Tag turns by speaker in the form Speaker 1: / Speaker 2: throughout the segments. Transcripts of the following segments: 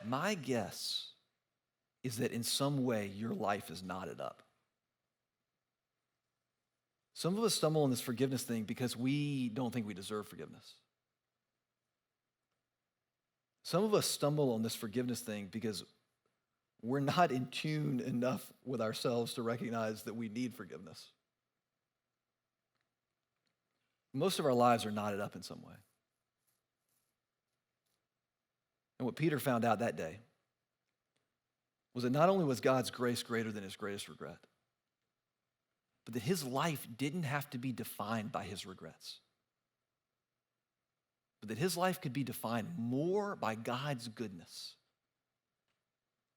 Speaker 1: My guess is that in some way your life is knotted up. Some of us stumble on this forgiveness thing because we don't think we deserve forgiveness. Some of us stumble on this forgiveness thing because we're not in tune enough with ourselves to recognize that we need forgiveness. Most of our lives are knotted up in some way. And what Peter found out that day was that not only was God's grace greater than his greatest regret, but that his life didn't have to be defined by his regrets. But that his life could be defined more by God's goodness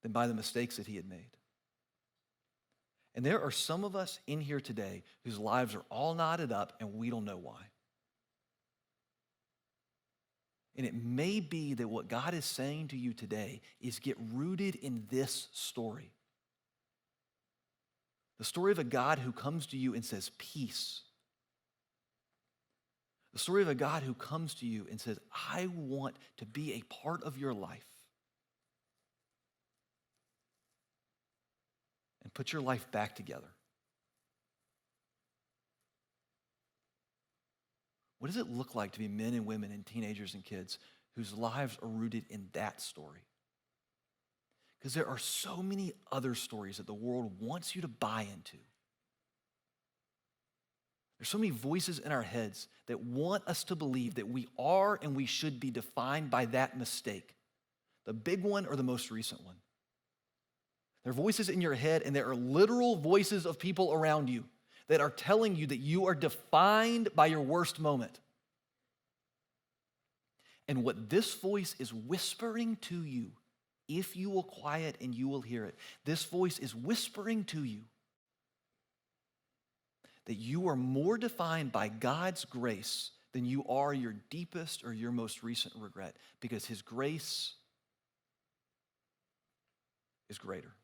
Speaker 1: than by the mistakes that he had made. And there are some of us in here today whose lives are all knotted up and we don't know why. And it may be that what God is saying to you today is get rooted in this story. The story of a God who comes to you and says, peace. The story of a God who comes to you and says, I want to be a part of your life. And put your life back together. What does it look like to be men and women and teenagers and kids whose lives are rooted in that story? Because there are so many other stories that the world wants you to buy into. There's so many voices in our heads that want us to believe that we are and we should be defined by that mistake, the big one or the most recent one. There are voices in your head, and there are literal voices of people around you that are telling you that you are defined by your worst moment. And what this voice is whispering to you, if you will quiet and you will hear it, this voice is whispering to you that you are more defined by God's grace than you are your deepest or your most recent regret, because his grace is greater.